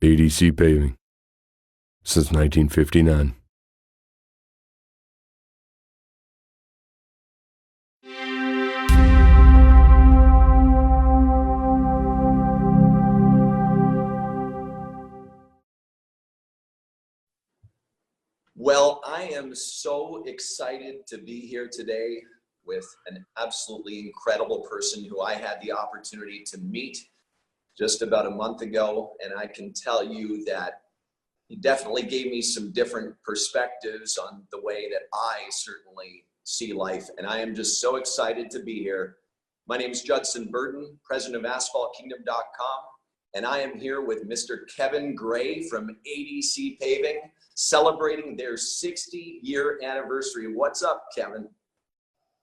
ADC Paving since 1959. Well, I am so excited to be here today with an absolutely incredible person who I had the opportunity to meet just about a month ago. And I can tell you that he definitely gave me some different perspectives on the way that I certainly see life. And I am just so excited to be here. My name is Judd Burdon, President of Asphalt Kingdom.com. And I am here with Mr. Kevin Gray from ADC Paving, celebrating their 60-year anniversary. What's up, Kevin?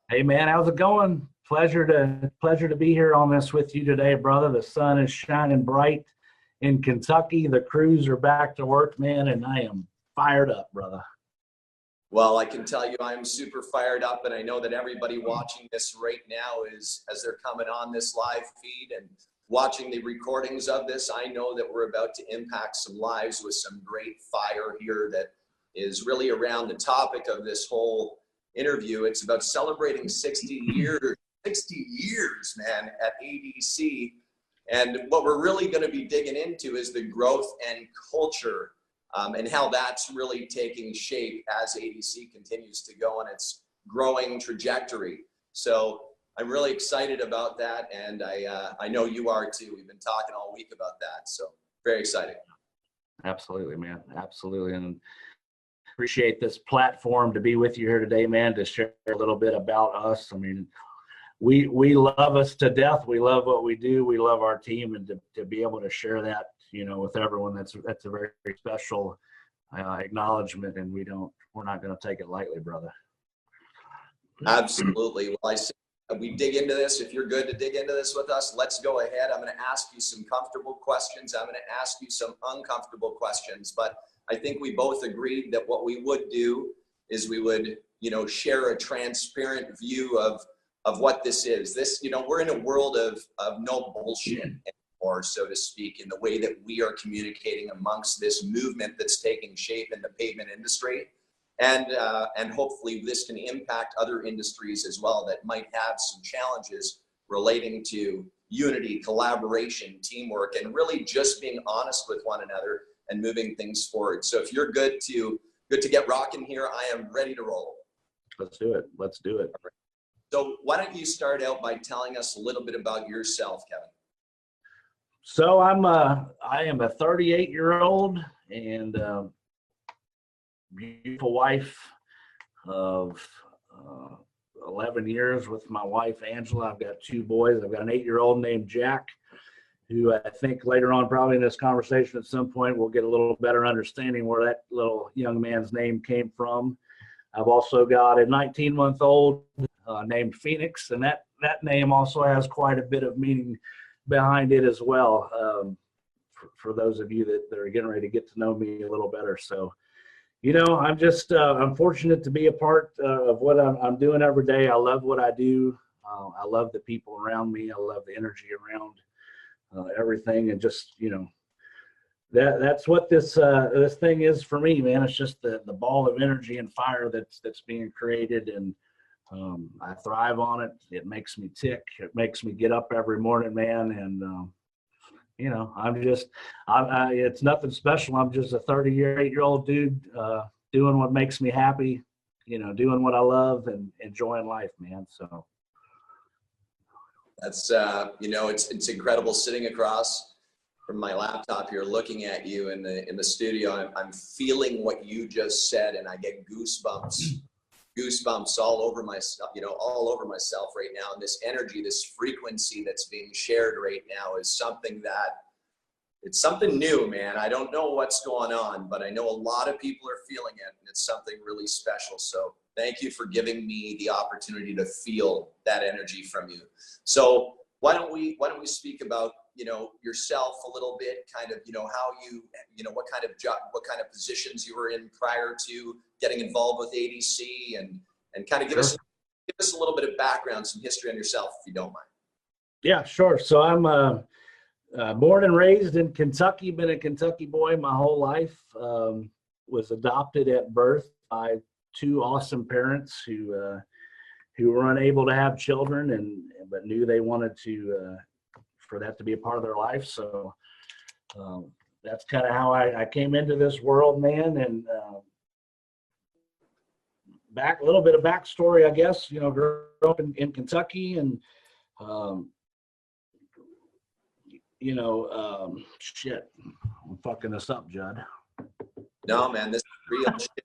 Hey man, how's it going? Pleasure to be here on this with you today, brother. The sun is shining bright in Kentucky. The crews are back to work, man, and I am fired up, brother. Well, I can tell you I'm super fired up, and I know that everybody watching this right now is, as they're coming on this live feed and watching the recordings of this, I know that we're about to impact some lives with some great fire here that is really around the topic of this whole interview. It's about celebrating 60 years, man, at ADC. And what we're really going to be digging into is the growth and culture and how that's really taking shape as ADC continues to go on its growing trajectory. So I'm really excited about that, and I know you are too. We've been talking all week about that, so very exciting. Absolutely, man. Absolutely. And appreciate this platform to be with you here today, man, to share a little bit about us. I mean, we love us to death. We love what we do. We love our team, and to be able to share that, you know, with everyone, that's a very, very special acknowledgement, and we're not going to take it lightly, brother. Absolutely. Well, I say we dig into this. If you're good to dig into this with us, let's go ahead. I'm going to ask you some comfortable questions. I'm going to ask you some uncomfortable questions, but I think we both agreed that what we would do is we would, you know, share a transparent view of what this is. This, you know, we're in a world of no bullshit anymore, so to speak, in the way that we are communicating amongst this movement that's taking shape in the pavement industry. And hopefully this can impact other industries as well that might have some challenges relating to unity, collaboration, teamwork, and really just being honest with one another and moving things forward. So if you're good to get rocking here, I am ready to roll. Let's do it. Let's do it. So why don't you start out by telling us a little bit about yourself, Kevin? So I am a 38-year-old and beautiful wife of 11 years with my wife, Angela. I've got two boys. I've got an 8-year-old named Jack, who I think later on, probably in this conversation at some point, we'll get a little better understanding where that little young man's name came from. I've also got a 19-month-old named Phoenix, and that name also has quite a bit of meaning behind it as well, for those of you that are getting ready to get to know me a little better. So, you know, I'm just I'm fortunate to be a part of what I'm doing every day. I love what I do. I love the people around me. I love the energy around everything, and just, you know, that's what this thing is for me, man. It's just the ball of energy and fire that's being created, and I thrive on it. It makes me tick. It makes me get up every morning, man, and you know, it's nothing special. I'm just a 38-year-old dude doing what makes me happy, you know, doing what I love and enjoying life, man. So that's, you know, it's incredible sitting across from my laptop here, looking at you in the studio. I'm feeling what you just said, and I get goosebumps all over myself, you know, all over myself right now. And this energy, this frequency that's being shared right now is something it's something new, man. I don't know what's going on, but I know a lot of people are feeling it, and it's something really special. So thank you for giving me the opportunity to feel that energy from you. So why don't we speak about, you know, yourself a little bit, kind of, you know, how you know, what kind of job, what kind of positions you were in prior to getting involved with ADC, and kind of give us a little bit of background, some history on yourself, if you don't mind. Yeah, sure. So I'm Born and raised in Kentucky, been a Kentucky boy my whole life. Was adopted at birth by two awesome parents who were unable to have children, but knew they wanted to for that to be a part of their life. So that's kind of how I came into this world, man. And back a little bit of backstory, I guess. Grew up in Kentucky, and shit, I'm fucking this up, Judd. No, man, this is real shit.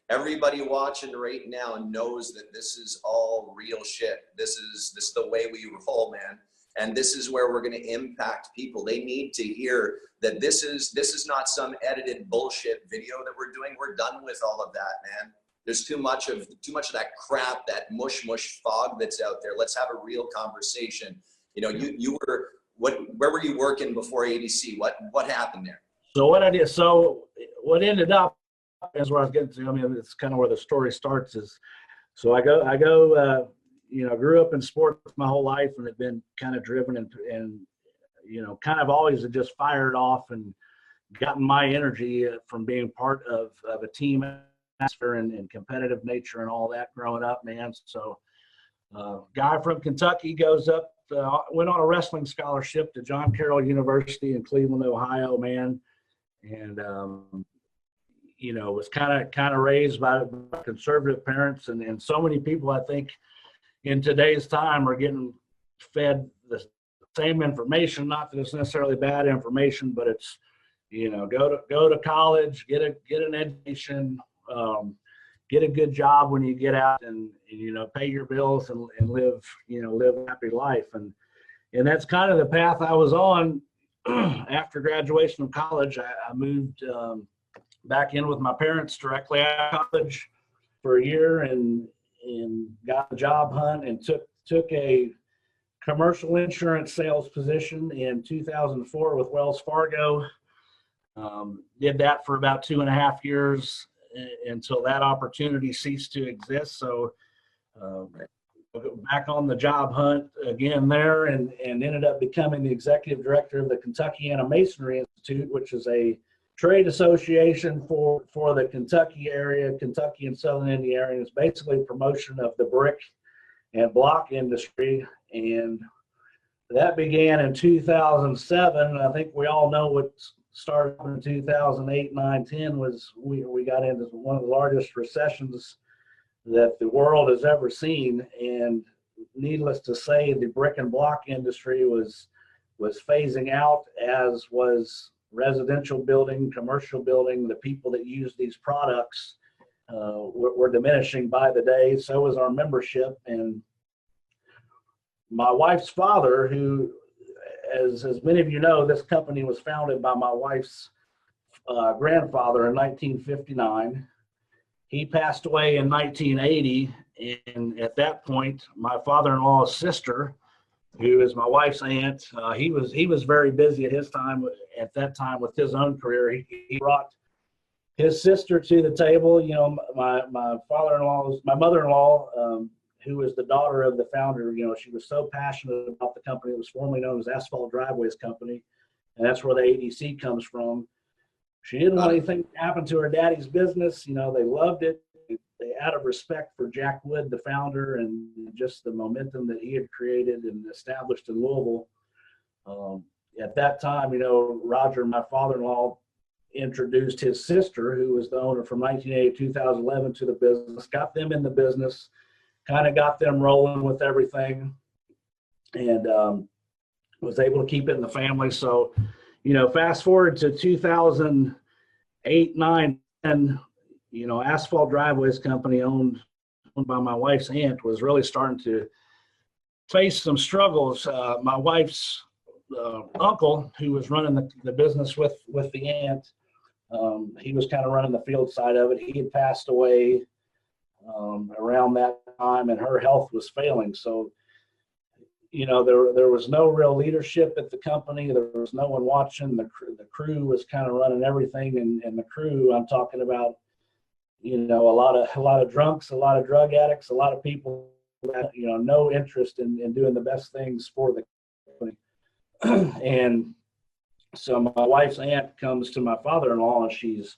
Everybody watching right now knows that this is all real shit. This is the way we roll, man. And this is where we're going to impact people. They need to hear that this is not some edited bullshit video that we're doing. We're done with all of that, man. There's too much of that crap, that mush fog that's out there. Let's have a real conversation. You were where were you working before ADC? What happened there? So what ended up is where I was getting to. I mean, it's kind of where the story starts. Is so I go. Grew up in sports my whole life, and have been kind of driven and kind of always just fired off and gotten my energy from being part of a team atmosphere and competitive nature and all that growing up, man. So guy from Kentucky goes up, went on a wrestling scholarship to John Carroll University in Cleveland, Ohio, man. And, was kind of raised by conservative parents, and so many people, I think, in today's time are getting fed the same information. Not that it's necessarily bad information, but it's, go to college, get an education, get a good job when you get out, and pay your bills and live a happy life. And that's kind of the path I was on. After graduation from college, I moved back in with my parents directly out of college for a year, and got a job hunt, and took a commercial insurance sales position in 2004 with Wells Fargo. Did that for about 2.5 years until that opportunity ceased to exist. So back on the job hunt again there, and ended up becoming the executive director of the Kentucky Masonry Institute, which is a trade association for the Kentucky area, Kentucky and Southern Indiana area. It's basically promotion of the brick and block industry. And that began in 2007. I think we all know what started in 2008, 9, 10 was we got into one of the largest recessions that the world has ever seen. And needless to say, the brick and block industry was phasing out, as was residential building, commercial building. The people that use these products were diminishing by the day. So was our membership. And my wife's father, who, as many of you know, this company was founded by my wife's grandfather in 1959. He passed away in 1980. And at that point, my father-in-law's sister, who is my wife's aunt, he was very busy at that time with his own career. He brought his sister to the table. My mother-in-law, who was the daughter of the founder, she was so passionate about the company. It was formerly known as Asphalt Driveways Company, and that's where the ADC comes from. She didn't want anything to happen to her daddy's business. They loved it. They, out of respect for Jack Wood, the founder, and just the momentum that he had created and established in Louisville. At that time, Roger, my father-in-law, introduced his sister, who was the owner from 1980 to 2011, to the business, got them in the business, kind of got them rolling with everything, and was able to keep it in the family. So, fast forward to 2008, 9, 10, Asphalt Driveways Company, owned by my wife's aunt, was really starting to face some struggles. My wife's uncle, who was running the business with the aunt, he was kind of running the field side of it. He had passed away around that time, and her health was failing. So, there was no real leadership at the company. There was no one watching. The crew was kind of running everything, and the crew, I'm talking about, a lot of drunks, a lot of drug addicts, a lot of people that no interest in doing the best things for the company. And so my wife's aunt comes to my father-in-law, and she's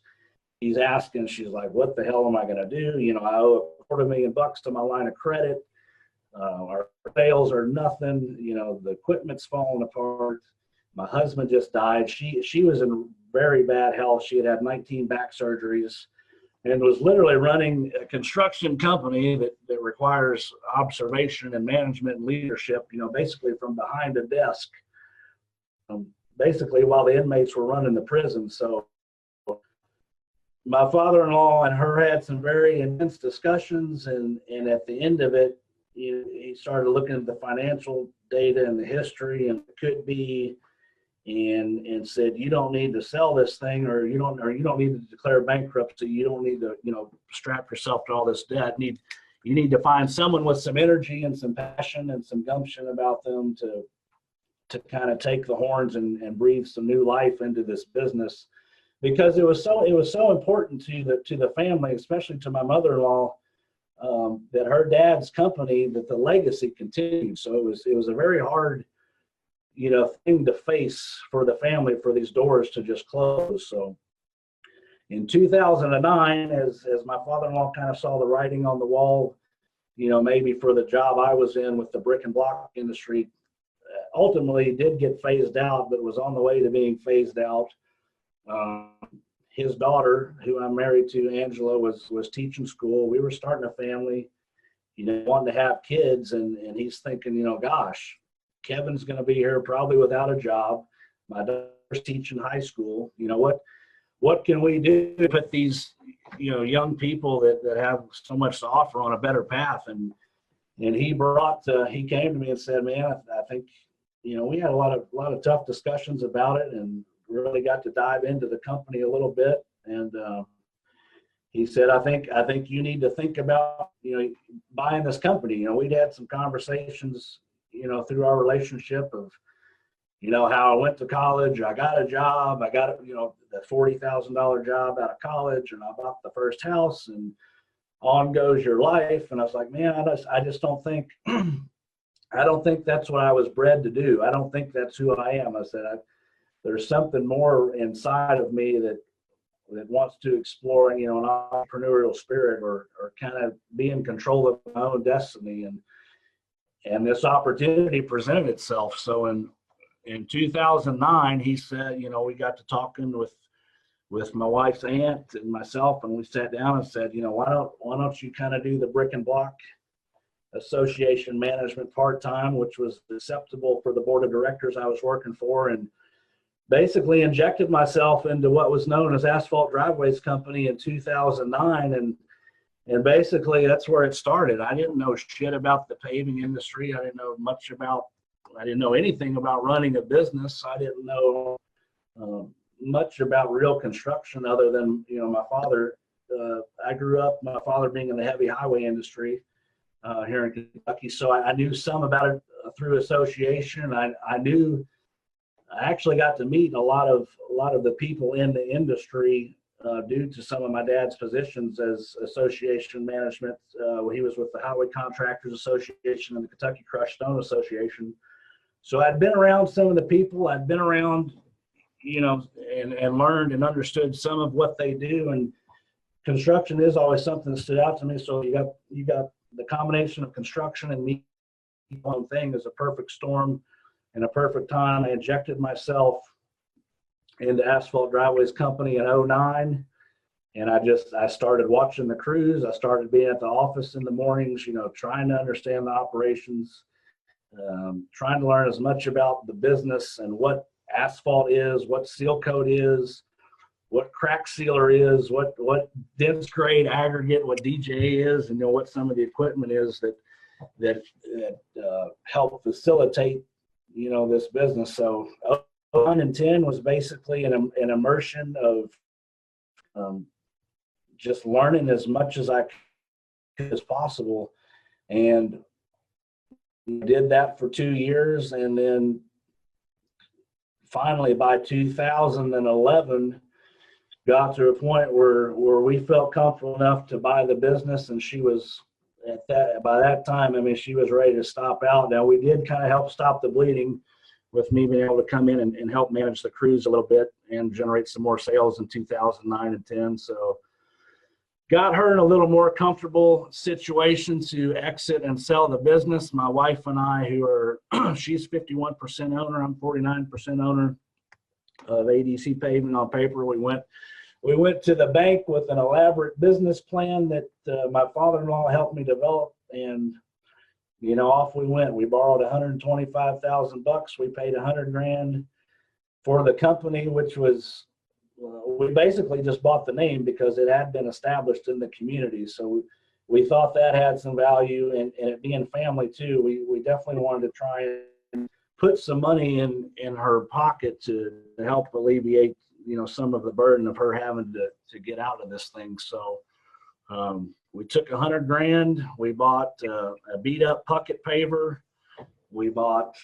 asking, she's like, what the hell am I going to do? You know, I owe $250,000 to my line of credit. Our sales are nothing. You know, the equipment's falling apart. My husband just died. She was in very bad health. She had 19 back surgeries and was literally running a construction company that requires observation and management and leadership, you know, basically from behind a desk, basically while the inmates were running the prison. So my father-in-law and her had some very intense discussions, and at the end of it, he started looking at the financial data and the history and it could be, and said, you don't need to sell this thing, or you don't need to declare bankruptcy. You don't need to, you know, strap yourself to all this debt. You need to find someone with some energy and some passion and some gumption about them to kind of take the horns and breathe some new life into this business, because it was so important to the family, especially to my mother-in-law, that her dad's company, that the legacy continued. So it was a very hard, you know, thing to face for the family, for these doors to just close. So in 2009, as my father-in-law kind of saw the writing on the wall, you know, maybe for the job I was in with the brick and block industry, ultimately did get phased out, but was on the way to being phased out. His daughter, who I'm married to, Angela, was teaching school. We were starting a family, you know, wanting to have kids, and he's thinking, you know, gosh, Kevin's going to be here probably without a job. My daughter's teaching high school. You know, what can we do to put these, you know, young people that have so much to offer on a better path? And he came to me and said, man, I think, you know, we had a lot of tough discussions about it, and really got to dive into the company a little bit. And he said, I think you need to think about, you know, buying this company. You know, we'd had some conversations, you know, through our relationship of, you know, how I went to college, I got a job, I got, you know, the $40,000 job out of college, and I bought the first house, and on goes your life. And I was like, man, I just don't think, I don't think that's what I was bred to do. I don't think that's who I am. I said, there's something more inside of me that wants to explore, you know, an entrepreneurial spirit, or kind of be in control of my own destiny. And this opportunity presented itself. So in 2009, he said, you know, we got to talking with my wife's aunt and myself, and we sat down and said, you know, why don't you kind of do the brick and block association management part-time, which was acceptable for the board of directors I was working for, and basically injected myself into what was known as Asphalt Driveways Company in 2009. And basically that's where it started. I didn't know shit about the paving industry. I didn't know anything about running a business. I didn't know much about real construction other than, you know, my father. I grew up, my father being in the heavy highway industry here in Kentucky. So I knew some about it through association. I actually got to meet a lot of the people in the industry due to some of my dad's positions as association management. He was with the Highway Contractors Association and the Kentucky Crushed Stone Association. So I'd been around some of the people. I'd been around, you know, and learned and understood some of what they do. And construction is always something that stood out to me. So you got the combination of construction and me. One thing is a perfect storm. In a perfect time, I injected myself into Asphalt Driveways Company in 2009, and I started watching the crews. I started being at the office in the mornings, you know, trying to understand the operations, trying to learn as much about the business and what asphalt is, what seal coat is, what crack sealer is, what dense grade aggregate, what DJ is, and, you know, what some of the equipment is that help facilitate, you know, this business. So 2009 and 2010 was basically an immersion of just learning as much as I could as possible, and did that for 2 years. And then finally by 2011 got to a point where we felt comfortable enough to buy the business, and she was by that time, I mean, she was ready to stop out. Now, we did kind of help stop the bleeding with me being able to come in and help manage the crews a little bit and generate some more sales in 2009 and 10. So got her in a little more comfortable situation to exit and sell the business. My wife and I, who are, she's 51% owner, I'm 49% owner of ADC Paving on paper. We went to the bank with an elaborate business plan that my father-in-law helped me develop, and off we went. We borrowed $125,000. We paid $100,000 for the company, which was we basically just bought the name because it had been established in the community. So we thought that had some value, and it being family too, we definitely wanted to try and put some money in her pocket to help alleviate some of the burden of her having to get out of this thing. So we took $100,000. We bought a beat up bucket paver. We bought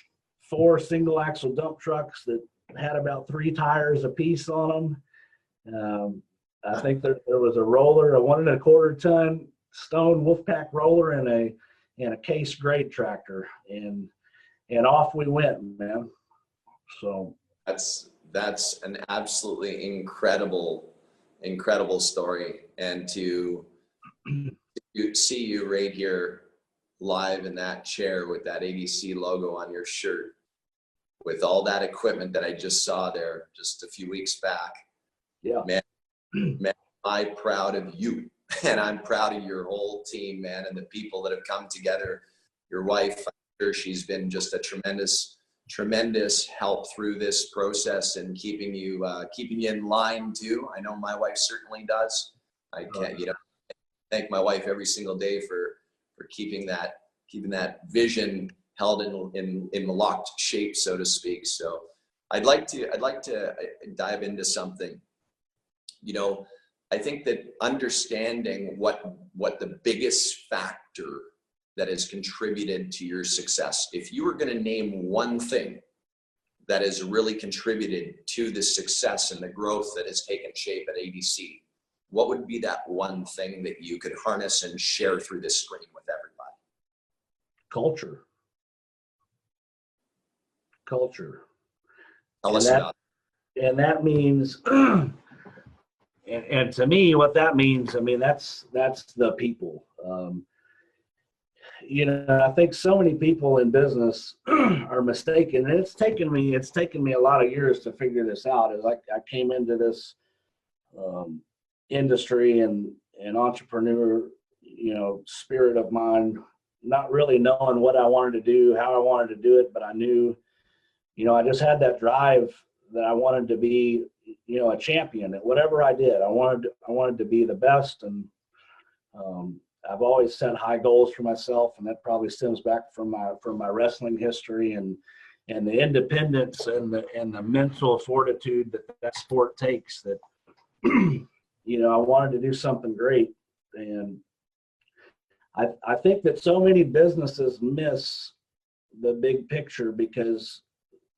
4 single axle dump trucks that had about 3 tires a piece on them. I think there was a roller, a 1.25 ton stone Wolfpack roller, and a case grade tractor, and off we went, man. So that's an absolutely incredible story, and to see you right here live in that chair with that ADC logo on your shirt, with all that equipment that I just saw there just a few weeks back. Yeah, man, I'm proud of you, and I'm proud of your whole team, man, and the people that have come together. Your wife, I'm sure she's been just a tremendous help through this process and keeping you in line too. I know my wife certainly does. I can't, thank my wife every single day for keeping that vision held in locked shape, so to speak. So I'd like to dive into something. I think that understanding what the biggest factor that has contributed to your success, if you were going to name one thing that has really contributed to the success and the growth that has taken shape at ADC, what would be that one thing that you could harness and share through this screen with everybody? Culture. Tell us about it. And that means, and to me, what that means, that's the people. I think so many people in business are mistaken, and it's taken me a lot of years to figure this out. As I came into this industry and entrepreneur, spirit of mine, not really knowing what I wanted to do, how I wanted to do it, but I knew, I just had that drive that I wanted to be, a champion at whatever I did. I wanted to be the best, and I've always set high goals for myself, and that probably stems back from my wrestling history and the independence and the mental fortitude that sport takes. That I wanted to do something great, and I think that so many businesses miss the big picture because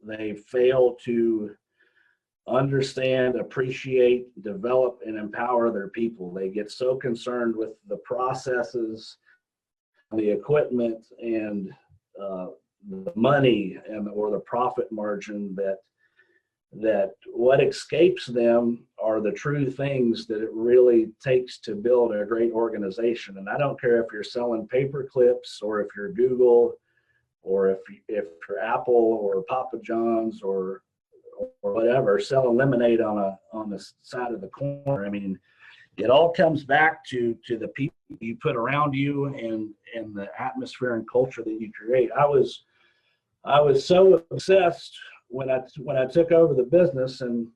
they fail to understand, appreciate, develop, and empower their people. They get so concerned with the processes, the equipment, and the money or the profit margin that what escapes them are the true things that it really takes to build a great organization. And I don't care if you're selling paper clips, or if you're Google, or if you're Apple or Papa John's or whatever, selling lemonade on the side of the corner. It all comes back to the people you put around you and the atmosphere and culture that you create. I was so obsessed when I took over the business, and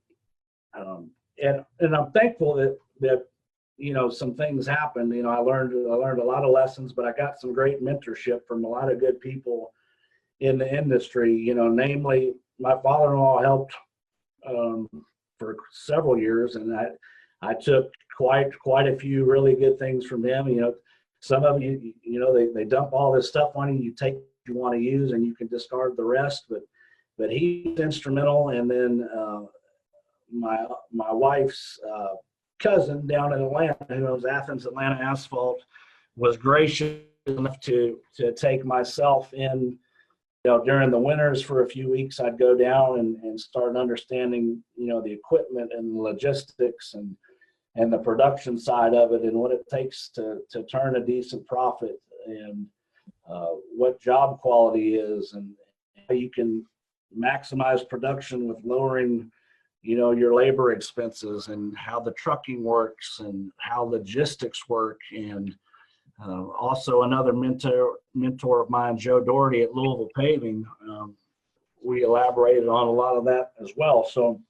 I'm thankful that some things happened. I learned a lot of lessons, but I got some great mentorship from a lot of good people in the industry. Namely, my father-in-law helped for several years, and I took quite a few really good things from him. Some of you, they dump all this stuff on you. You take what you want to use, and you can discard the rest. But he's instrumental. And then my wife's cousin down in Atlanta, who owns Atlanta Asphalt, was gracious enough to take myself in during the winters for a few weeks, I'd go down and start understanding, the equipment and the logistics and the production side of it and what it takes to turn a decent profit, and what job quality is, and how you can maximize production with lowering, your labor expenses, and how the trucking works and how logistics work. And also another mentor of mine, Joe Doherty at Louisville Paving, we elaborated on a lot of that as well. So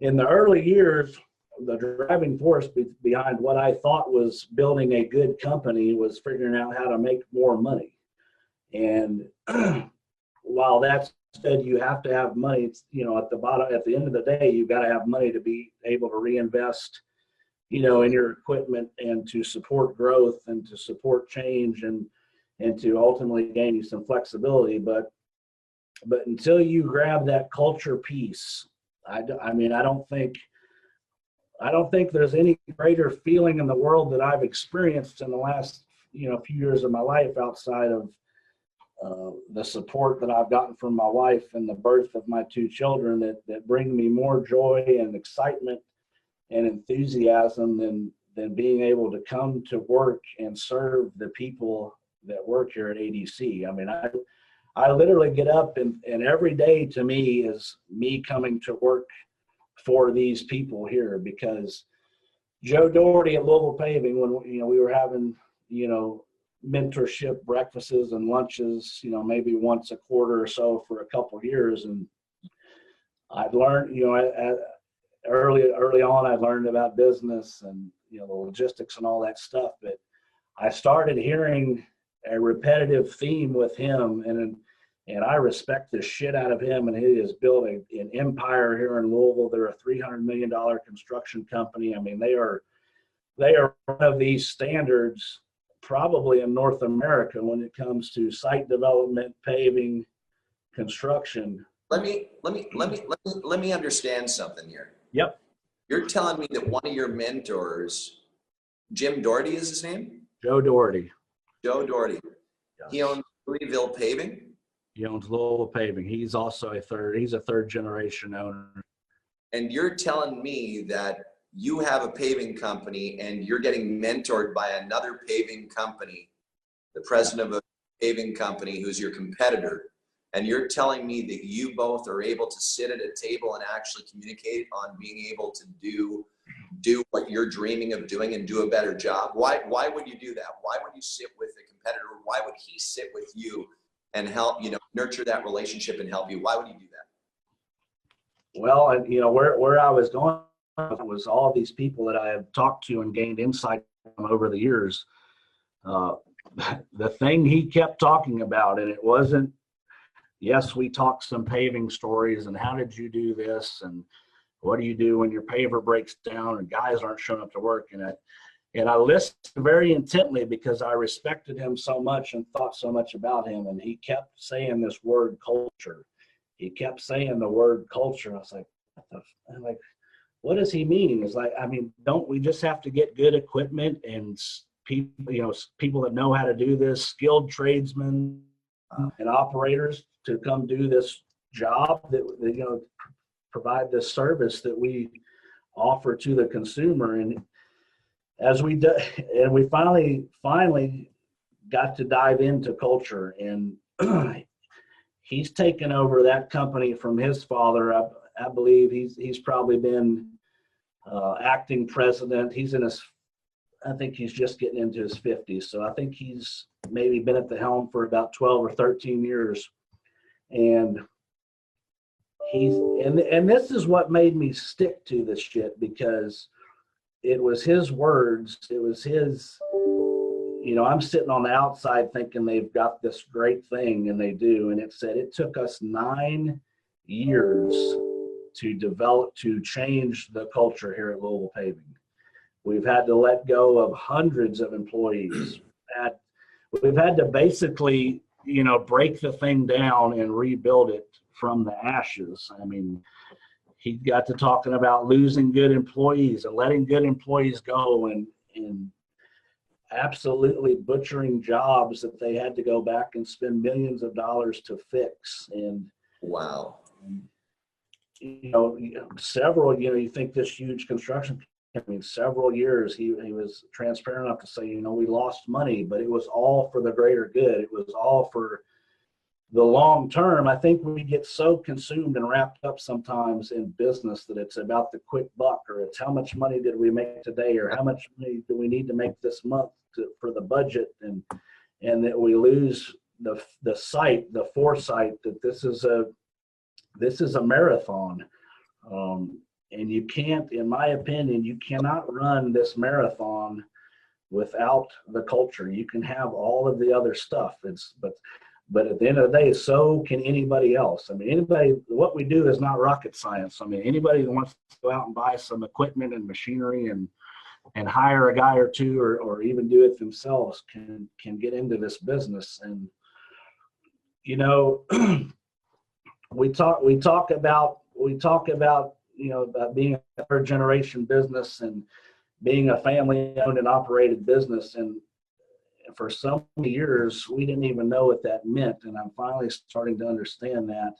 in the early years, the driving force behind what I thought was building a good company was figuring out how to make more money. And while that's said, you have to have money, at the end of the day, you've got to have money to be able to reinvest, in your equipment, and to support growth, and to support change, and to ultimately gain you some flexibility. But until you grab that culture piece, I don't think there's any greater feeling in the world that I've experienced in the last, few years of my life, outside of the support that I've gotten from my wife and the birth of my two children, that bring me more joy and excitement and enthusiasm than being able to come to work and serve the people that work here at ADC. I literally get up and every day to me is me coming to work for these people here, because Joe Doherty at Louisville Paving, when we were having mentorship breakfasts and lunches, maybe once a quarter or so for a couple of years, and I'd learned, early on, I learned about business and the logistics and all that stuff, but I started hearing a repetitive theme with him, and I respect the shit out of him, and he has built an empire here in Louisville. They're a $300 million construction company. They are one of these standards probably in North America when it comes to site development, paving, construction. Let me understand something here. Yep. You're telling me that one of your mentors, Jim Doherty is his name? Joe Doherty. Joe Doherty. Yes. He owns Louisville Paving? He owns Louisville Paving. He's also a third generation owner. And you're telling me that you have a paving company and you're getting mentored by another paving company, the president of a paving company who's your competitor, and you're telling me that you both are able to sit at a table and actually communicate on being able to do what you're dreaming of doing and do a better job? Why would you do that? Why would you sit with a competitor? Why would he sit with you and help, nurture that relationship and help you? Why would you do that? Well, where I was going was all these people that I have talked to and gained insight from over the years. The thing he kept talking about, and it wasn't, yes, we talked some paving stories and how did you do this and what do you do when your paver breaks down and guys aren't showing up to work? And I listened very intently because I respected him so much and thought so much about him. And he kept saying this word culture. He kept saying the word culture. I was like, what does he mean? It's like, don't we just have to get good equipment and people that know how to do this, skilled tradesmen and operators to come do this job that provide this service that we offer to the consumer? And as we finally got to dive into culture, and he's taken over that company from his father. I believe he's probably been acting president. I think he's just getting into his 50s. So I think he's maybe been at the helm for about 12 or 13 years. And this is what made me stick to this shit, because it was his words. It was his, I'm sitting on the outside thinking they've got this great thing, and they do. And it said it took us 9 years to change the culture here at Louisville Paving. We've had to let go of hundreds of employees. We've had to basically, break the thing down and rebuild it from the ashes. He got to talking about losing good employees and letting good employees go. And absolutely butchering jobs that they had to go back and spend millions of dollars to fix. And wow. Several, you think this huge construction company, several years, he was transparent enough to say, we lost money, but it was all for the greater good. It was all for the long term. I think we get so consumed and wrapped up sometimes in business that it's about the quick buck, or it's how much money did we make today, or how much money do we need to make this month for the budget, and that we lose the foresight that this is a marathon. And you can't, in my opinion, you cannot run this marathon without the culture. You can have all of the other stuff. But at the end of the day, so can anybody else. I mean, what we do is not rocket science. I mean, anybody that wants to go out and buy some equipment and machinery and hire a guy or two, or even do it themselves, can get into this business. And, we talk about about being a third generation business and being a family owned and operated business. And for so many years, we didn't even know what that meant. And I'm finally starting to understand that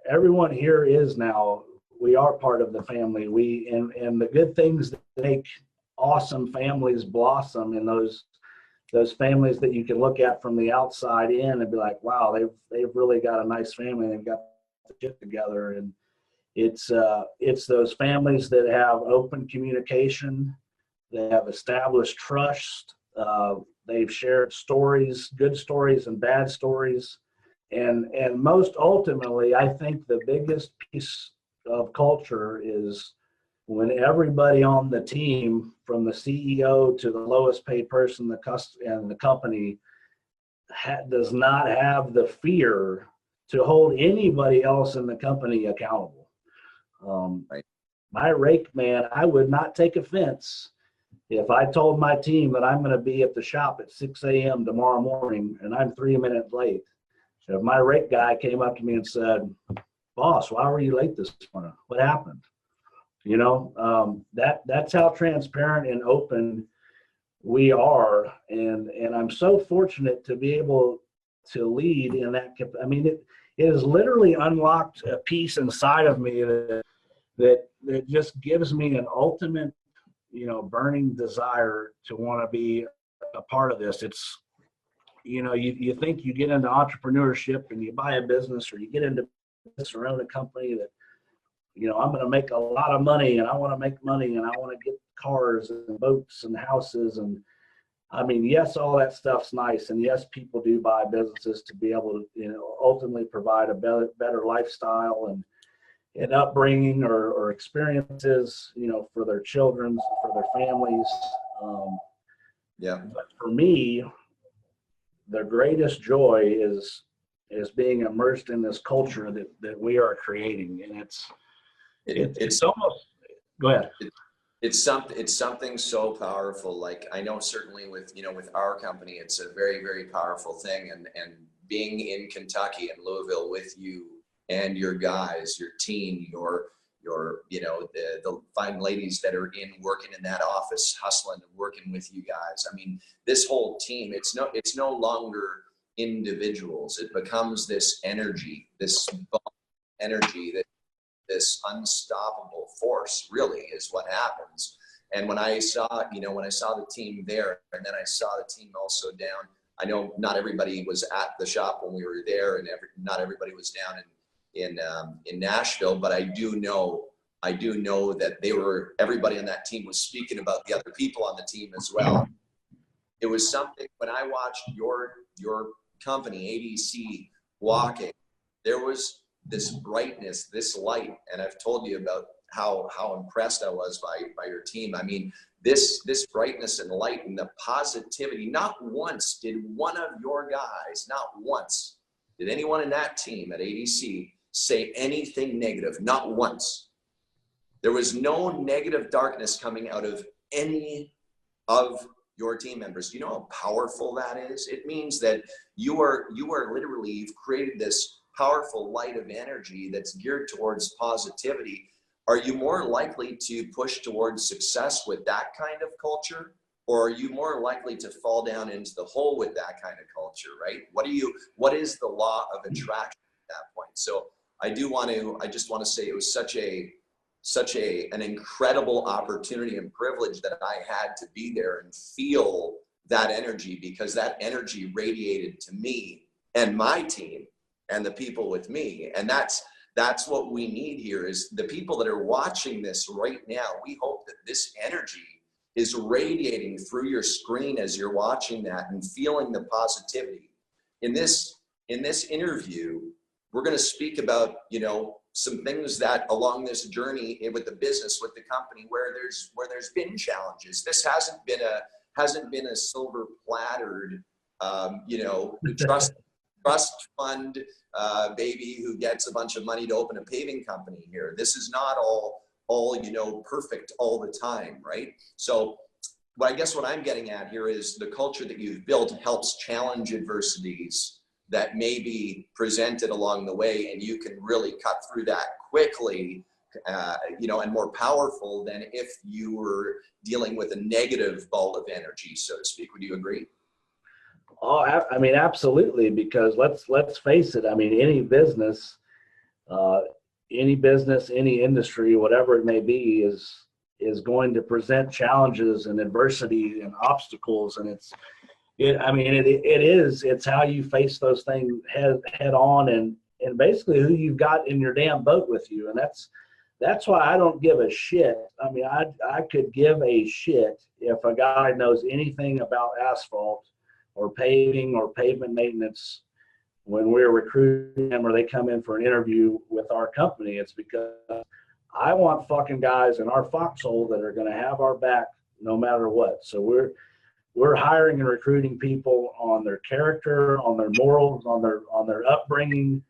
everyone here is now, we are part of the family. And the good things that make awesome families blossom in those families that you can look at from the outside in and be like, wow, they've really got a nice family. They've got the shit together. And it's those families that have open communication. They have established trust. They've shared stories, good stories and bad stories. And most ultimately, I think the biggest piece of culture is when everybody on the team, from the CEO to the lowest paid person in the company, does not have the fear to hold anybody else in the company accountable. Right. My rake man, I would not take offense if I told my team that I'm going to be at the shop at 6 a.m. tomorrow morning and I'm 3 minutes late. If my rake guy came up to me and said, boss, why were you late this morning? What happened? That's how transparent and open we are. And I'm so fortunate to be able to lead in that. I mean, it has literally unlocked a piece inside of me that just gives me an ultimate, burning desire to want to be a part of this. It's, you think you get into entrepreneurship and you buy a business, or you get into this or own a company that, I'm going to make a lot of money, and I want to make money, and I want to get cars and boats and houses. And I mean, yes, all that stuff's nice. And yes, people do buy businesses to be able to, ultimately provide a better lifestyle and upbringing or experiences, for their children, for their families. But for me, the greatest joy is being immersed in this culture that we are creating. And it's almost, go ahead. It's something so powerful. Like, I know certainly with our company, it's a very, very powerful thing. And being in Kentucky and Louisville with you and your guys, your team, your the fine ladies that are working in that office, hustling and working with you guys. I mean, this whole team, it's no longer individuals. It becomes this energy, this energy, that this unstoppable force really is what happens. And when I saw the team there, and then I saw the team also down, I know not everybody was at the shop when we were there, and not everybody was down in Nashville, but I do know that everybody on that team was speaking about the other people on the team as well. It was something, when I watched your company, ADC, walking, there was this brightness, this light. And I've told you about how impressed I was by your team. I mean, this brightness and light and the positivity. Not once did one of your guys, not once did anyone in that team at ADC say anything negative. Not once. There was no negative darkness coming out of any of your team members. Do you know how powerful that is? It means that you are literally, you've created this powerful light of energy that's geared towards positivity. are you more likely to push towards success with that kind of culture? Or are you more likely to fall down into the hole with that kind of culture, right? What is the law of attraction at that point? So I just want to say it was such an incredible opportunity and privilege that I had to be there and feel that energy, because that energy radiated to me and my team and the people with me. And that's what we need here, is the people that are watching this right now. We hope that this energy is radiating through your screen as you're watching that and feeling the positivity. In this interview, we're going to speak about, some things that along this journey with the business, with the company, where there's been challenges. This hasn't been a silver plattered, trust fund baby who gets a bunch of money to open a paving company here. This is not all perfect all the time, right? So I guess what I'm getting at here is the culture that you've built helps challenge adversities that may be presented along the way, and you can really cut through that quickly, and more powerful than if you were dealing with a negative ball of energy, so to speak. Would you agree? Oh, I mean, absolutely, because let's face it. I mean, any business, any industry, whatever it may be, is going to present challenges and adversity and obstacles, and it's how you face those things head on, and basically who you've got in your damn boat with you. And that's why I don't give a shit. I mean, I could give a shit if a guy knows anything about asphalt or paving or pavement maintenance when we're recruiting them or they come in for an interview with our company. It's because I want fucking guys in our foxhole that are going to have our back no matter what. So we're hiring and recruiting people on their character, on their morals, on their upbringing,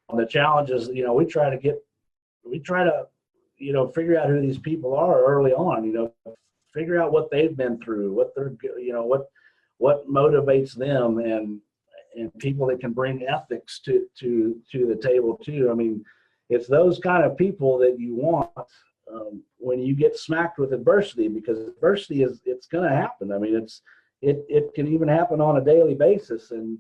on the challenges. We try to figure out who these people are early on. Figure out what they've been through, what they're, what motivates them, and people that can bring ethics to the table too. I mean, it's those kind of people that you want when you get smacked with adversity, because adversity it's going to happen. I mean, it can even happen on a daily basis, and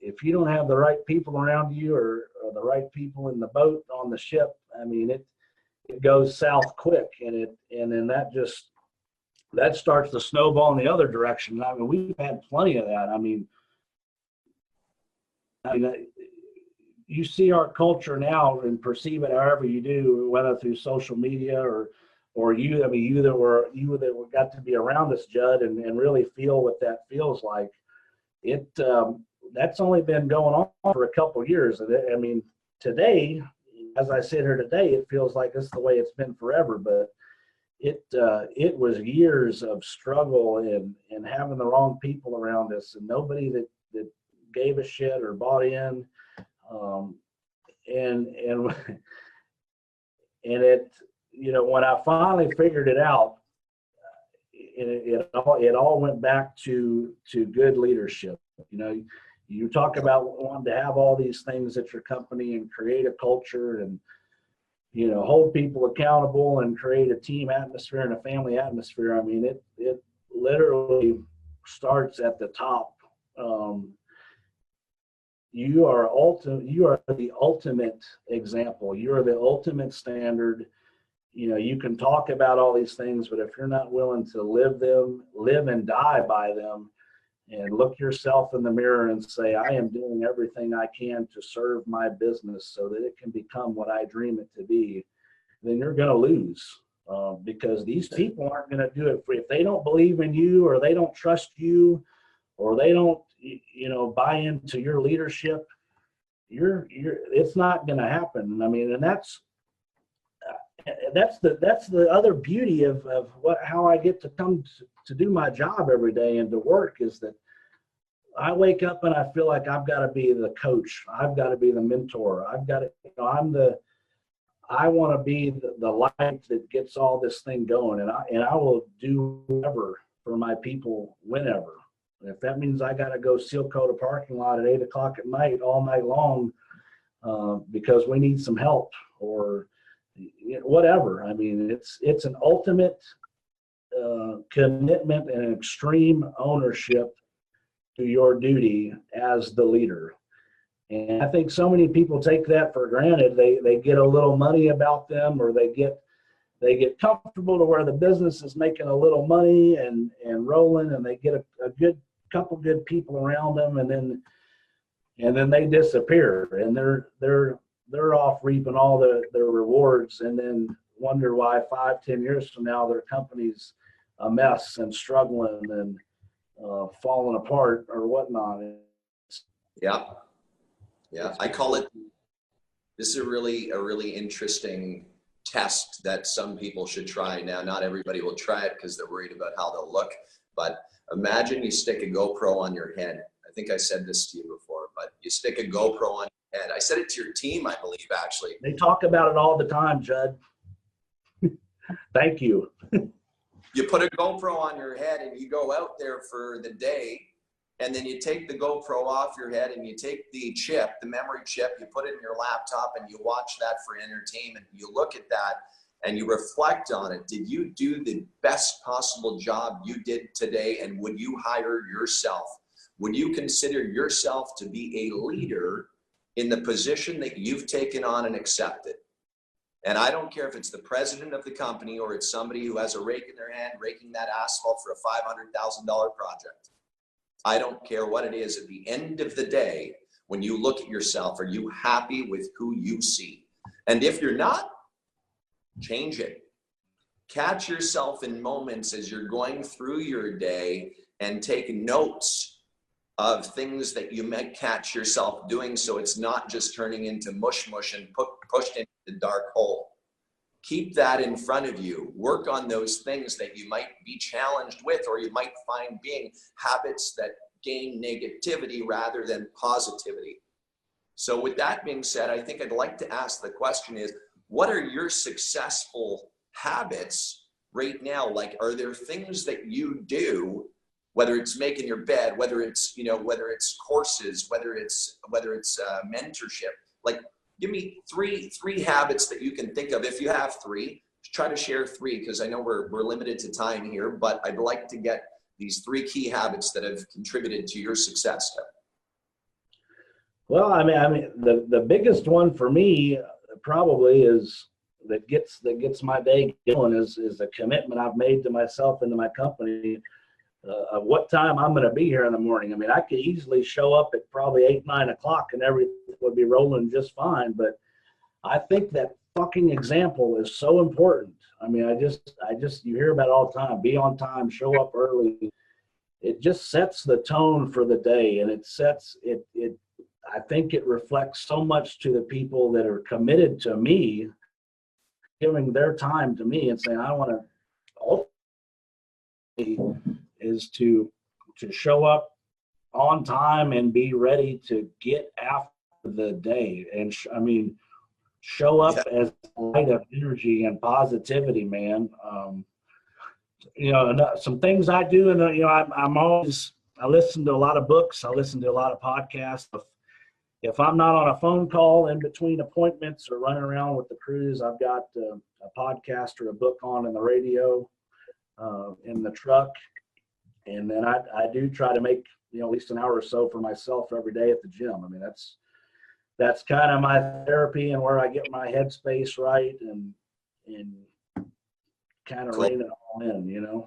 if you don't have the right people around you or the right people in the boat on the ship, I mean, it goes south quick, and then that starts to snowball in the other direction. I mean, we've had plenty of that. I mean, you see our culture now and perceive it however you do, whether through social media or you that got to be around us, Judd, and really feel what that feels like. That's only been going on for a couple of years. I mean, today, as I sit here today, it feels like this is the way it's been forever, but it was years of struggle and having the wrong people around us, and nobody that gave a shit or bought in. And it, when I finally figured it out, it all went back to good leadership. You talk about wanting to have all these things at your company and create a culture and, hold people accountable and create a team atmosphere and a family atmosphere. I mean, it literally starts at the top. You are the ultimate example. You are the ultimate standard. You can talk about all these things, but if you're not willing to live and die by them, and look yourself in the mirror and say, I am doing everything I can to serve my business so that it can become what I dream it to be, then you're going to lose, because these people aren't going to do it if they don't believe in you, or they don't trust you, or they don't, buy into your leadership. It's not going to happen. I mean, and that's the other beauty of how I get to come to do my job every day and to work, is that I wake up and I feel like I've got to be the coach. I've got to be the mentor. I've got to, I want to be the light that gets all this thing going, and I will do whatever for my people whenever. If that means I got to go seal coat a parking lot at 8 o'clock at night all night long because we need some help, or whatever. I mean, it's an ultimate commitment and extreme ownership to your duty as the leader. And I think so many people take that for granted. They get a little money about them, or they get comfortable to where the business is making a little money and rolling, and they get a good couple good people around them, and then they disappear, and they're off reaping all their rewards, and then wonder why 5-10 years from now their company's a mess and struggling and falling apart or whatnot. Yeah. I call it, this is a really interesting test that some people should try. Now, not everybody will try it because they're worried about how they'll look, but imagine you stick a GoPro on your head. I think I said this to you before, but you stick a GoPro on your head. I said it to your team, I believe, actually. They talk about it all the time, Judd. Thank you. You put a GoPro on your head and you go out there for the day, and then you take the GoPro off your head and you take the chip, the memory chip, you put it in your laptop and you watch that for entertainment. You look at that and you reflect on it. Did you do the best possible job you did today? And would you hire yourself? Would you consider yourself to be a leader in the position that you've taken on and accepted? And I don't care if it's the president of the company or it's somebody who has a rake in their hand, raking that asphalt for a $500,000 project. I don't care what it is. At the end of the day, when you look at yourself, are you happy with who you see? And if you're not, change it. Catch yourself in moments as you're going through your day and take notes of things that you might catch yourself doing, so it's not just turning into mush and pushed into the dark hole. Keep that in front of you. Work on those things that you might be challenged with, or you might find being habits that gain negativity rather than positivity. So with that being said, I think I'd like to ask the question is, what are your successful habits right now? Like, are there things that you do, whether it's making your bed, whether it's courses, whether it's mentorship, like, give me three habits that you can think of. If you have three, try to share three, because I know we're limited to time here, but I'd like to get these three key habits that have contributed to your success. Well, I mean, the biggest one for me probably is that gets my day going is a commitment I've made to myself and to my company of what time I'm going to be here in the morning. I mean, I could easily show up at probably 8-9 o'clock and everything would be rolling just fine. But I think that fucking example is so important. I mean, I just you hear about it all the time. Be on time, show up early. It just sets the tone for the day, and it sets it. I think it reflects so much to the people that are committed to me, giving their time to me and saying, I want to, is to show up on time and be ready to get after the day. And show up as a light of energy and positivity, man. Some things I do, and I listen to a lot of books. I listen to a lot of podcasts. If I'm not on a phone call in between appointments or running around with the crews, I've got a podcast or a book on in the radio, in the truck. And then I do try to make, at least an hour or so for myself every day at the gym. I mean, that's kind of my therapy and where I get my headspace right and kind of rein it all in,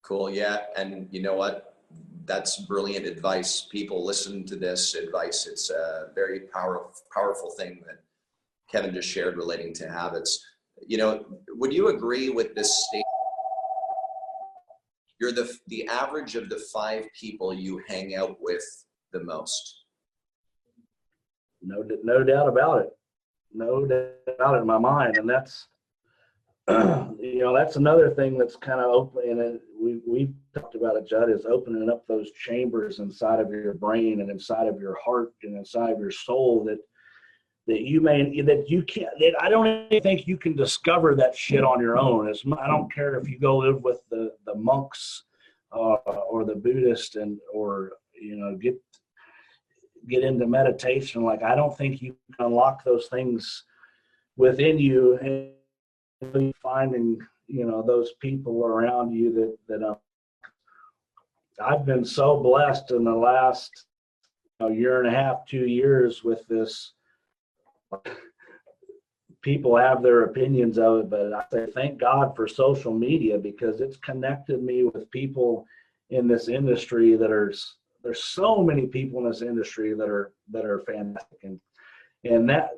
Cool. Yeah. And you know what? That's brilliant advice. People listen to this advice. It's a very powerful thing that Kevin just shared relating to habits. Would you agree with this statement? You're the average of the 5 people you hang out with the most. No doubt about it. No doubt in my mind. And that's, that's another thing that's kind of open, and we've talked about it, Judd, is opening up those chambers inside of your brain and inside of your heart and inside of your soul that I don't even think you can discover that shit on your own. I don't care if you go live with the monks or the Buddhist or get into meditation. Like, I don't think you can unlock those things within you, and finding, those people around you that I've been so blessed in the last year and a half, 2 years with this. People have their opinions of it, but I say thank God for social media, because it's connected me with people in this industry there's so many people in this industry that are fantastic, and that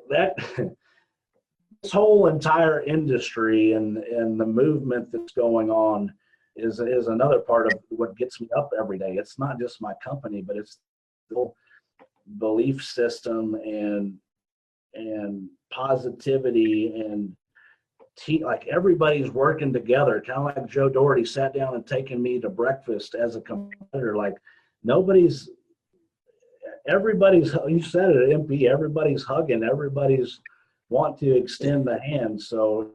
this whole entire industry and the movement that's going on is another part of what gets me up every day. It's not just my company, but it's the whole belief system and positivity and like everybody's working together, kind of like Joe Doherty sat down and taken me to breakfast as a competitor. Like everybody's, you said it at MP, everybody's hugging, everybody's want to extend the hand. So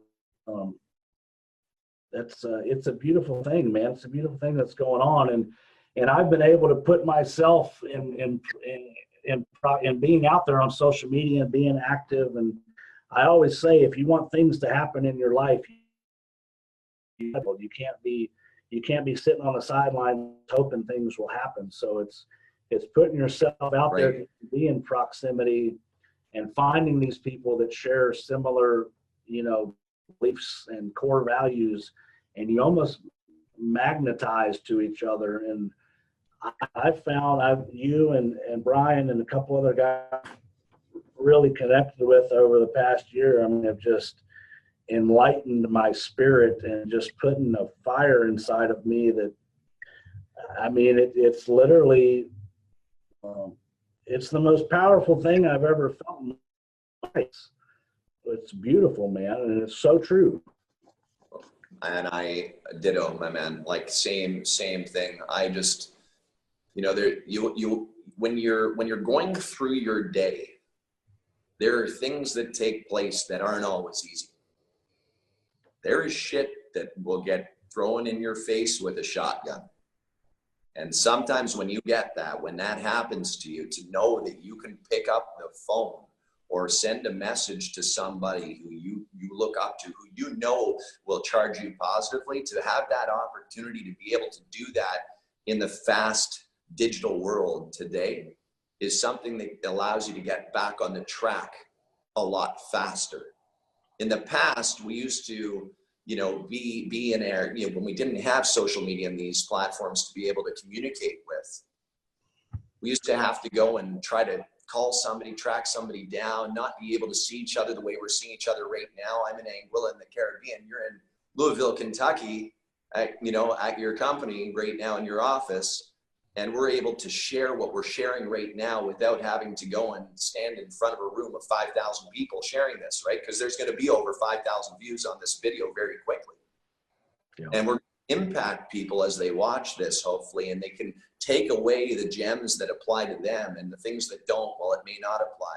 it's a beautiful thing, man. It's a beautiful thing that's going on, and I've been able to put myself in being out there on social media and being active. And I always say, if you want things to happen in your life, you can't be sitting on the sideline hoping things will happen. So it's putting yourself out there to be in proximity and finding these people that share similar, beliefs and core values, and you almost magnetize to each other. And I've found you and Brian and a couple other guys really connected with over the past year. I mean, have just enlightened my spirit and just putting a fire inside of me that, I mean, it's literally, it's the most powerful thing I've ever felt in my life. It's beautiful, man, and it's so true. And I ditto, my man. Like same thing. I just, when you're going through your day, there are things that take place that aren't always easy. There is shit that will get thrown in your face with a shotgun. And sometimes when that happens to you, to know that you can pick up the phone or send a message to somebody who you look up to, who will charge you positively, to have that opportunity to be able to do that in the fast digital world today is something that allows you to get back on the track a lot faster. In the past, we used to, be in air, when we didn't have social media and these platforms to be able to communicate with, we used to have to go and try to call somebody, track somebody down, not be able to see each other the way we're seeing each other right now. I'm in Anguilla in the Caribbean. You're in Louisville, Kentucky, at your company right now in your office. And we're able to share what we're sharing right now without having to go and stand in front of a room of 5,000 people sharing this, right? Because there's going to be over 5,000 views on this video very quickly. Yeah. And we're impact people as they watch this, hopefully, and they can take away the gems that apply to them, and the things that don't, well, it may not apply.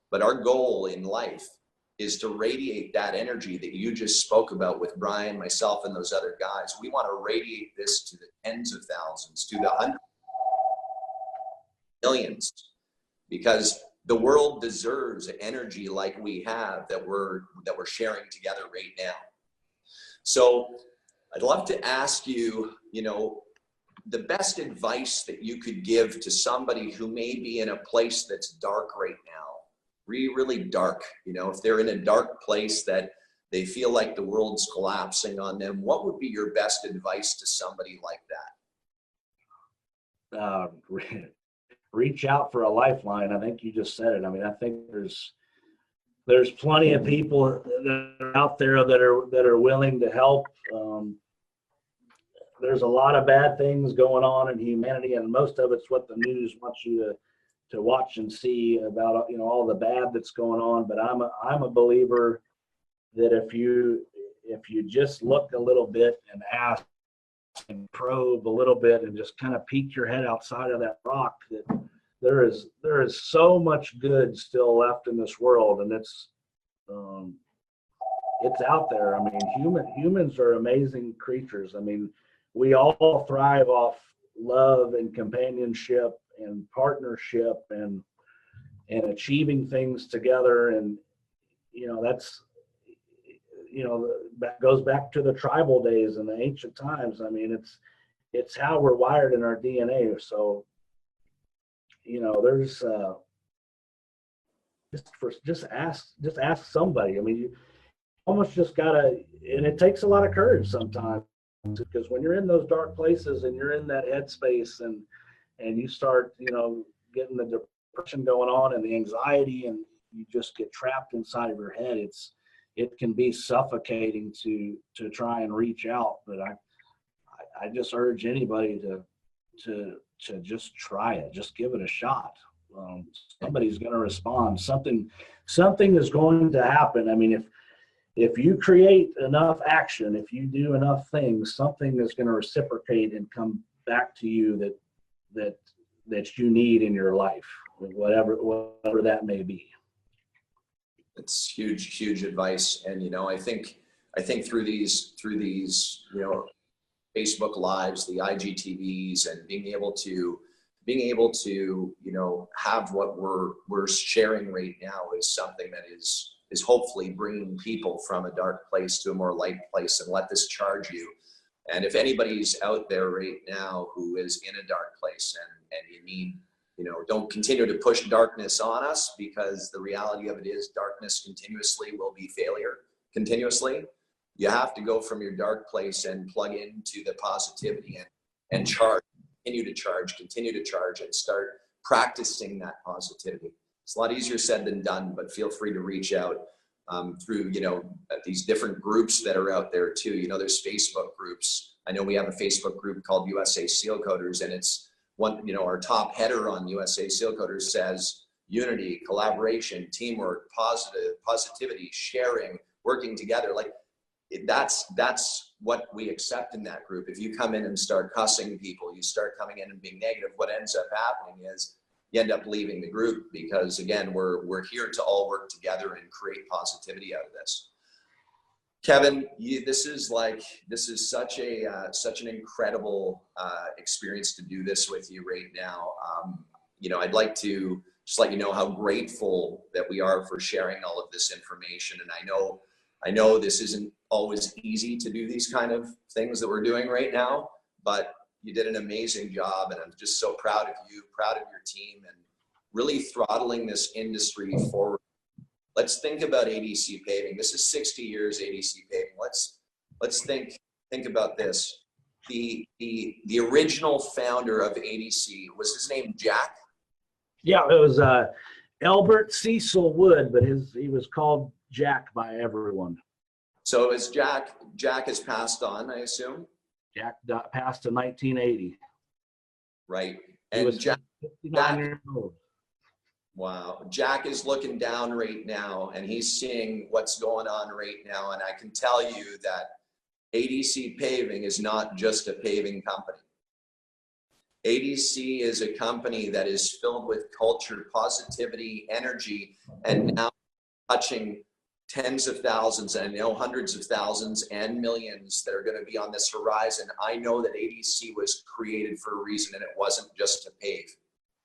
But our goal in life is to radiate that energy that you just spoke about with Brian, myself, and those other guys. We want to radiate this to the tens of thousands, to the hundreds, millions, because the world deserves energy like we have that we're sharing together right now. So I'd love to ask you, the best advice that you could give to somebody who may be in a place that's dark right now, really dark, if they're in a dark place that they feel like the world's collapsing on them, what would be your best advice to somebody like that? Reach out for a lifeline. I think you just said it. I mean, I think there's plenty of people that are out there that are willing to help. There's a lot of bad things going on in humanity, and most of it's what the news wants you to watch and see about, all the bad that's going on. But I'm a believer that if you just look a little bit and ask and probe a little bit and just kind of peek your head outside of that rock, that there is so much good still left in this world, and it's out there. I mean, humans are amazing creatures. I mean, we all thrive off love and companionship and partnership and achieving things together. And, that goes back to the tribal days and the ancient times. I mean, it's how we're wired in our DNA. So, there's just ask somebody. I mean, you almost just gotta, and it takes a lot of courage sometimes, because when you're in those dark places and you're in that headspace and you start, getting the depression going on and the anxiety, and you just get trapped inside of your head, it can be suffocating to try and reach out. But I just urge anybody to just try it, just give it a shot. Somebody's going to respond. Something is going to happen. I mean, if you create enough action, if you do enough things, something is going to reciprocate and come back to you that you need in your life, whatever that may be. It's huge advice. And, I think through these, Facebook Lives, the IGTVs, and being able to, have what we're sharing right now is something that is hopefully bringing people from a dark place to a more light place. And let this charge you. And if anybody's out there right now who is in a dark place and you need, don't continue to push darkness on us, because the reality of it is darkness continuously will be failure continuously. You have to go from your dark place and plug into the positivity and charge, continue to charge, and start practicing that positivity. It's a lot easier said than done, but feel free to reach out through, these different groups that are out there too. There's Facebook groups. I know we have a Facebook group called USA Seal Coaters, and it's one, our top header on USA Seal Coaters says unity, collaboration, teamwork, positivity, sharing, working together. Like that's what we accept in that group. If you come in and start cussing people, you start coming in and being negative, what ends up happening is you end up leaving the group, because again, we're here to all work together and create positivity out of this. Kevin, this is such an incredible experience to do this with you right now. I'd like to just let you know how grateful that we are for sharing all of this information. And I know this isn't always easy to do these kind of things that we're doing right now, but you did an amazing job, and I'm just so proud of you, proud of your team, and really throttling this industry forward. Let's think about ADC Paving. This is 60 years ADC Paving. Let's think about this. The original founder of ADC, was his name Jack? Yeah, it was Albert Cecil Wood, but he was called Jack by everyone. So is Jack has passed on, I assume? Jack passed in 1980. Right. And he was Jack, 59 years old. Wow. Jack is looking down right now, and he's seeing what's going on right now. And I can tell you that ADC Paving is not just a paving company. ADC is a company that is filled with culture, positivity, energy, and now touching tens of thousands, and I know hundreds of thousands and millions that are going to be on this horizon. I know that ADC was created for a reason, and it wasn't just to pave.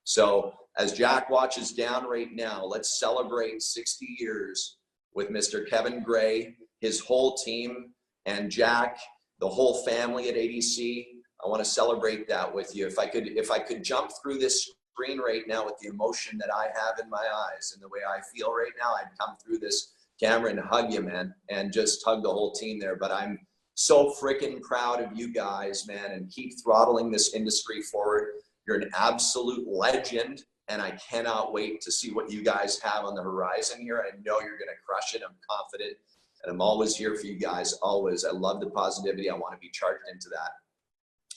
So as Jack watches down right now, let's celebrate 60 years with Mr. Kevin Gray, his whole team, and Jack, the whole family at ADC. I want to celebrate that with you. If I could jump through this screen right now with the emotion that I have in my eyes and the way I feel right now, I'd come through this camera and hug you, man, and just hug the whole team there. But I'm so freaking proud of you guys, man, and keep throttling this industry forward. You're an absolute legend, and I cannot wait to see what you guys have on the horizon here. I know you're going to crush it. I'm confident, and I'm always here for you guys, always. I love the positivity. I want to be charged into that.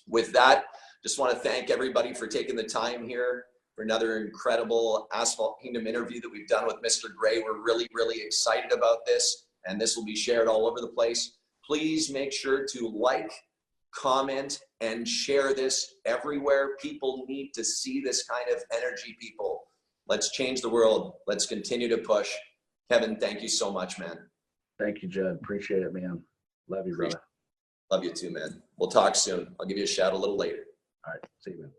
With that, just want to thank everybody for taking the time here for another incredible Asphalt Kingdom interview that we've done with Mr. Gray. We're really, really excited about this, and this will be shared all over the place. Please make sure to like, comment, and share this everywhere. People need to see this kind of energy, people. Let's change the world. Let's continue to push. Kevin, thank you so much, man. Thank you, Judd. Appreciate it, man. Love you, brother. Love you too, man. We'll talk soon. I'll give you a shout a little later. All right. See you, man.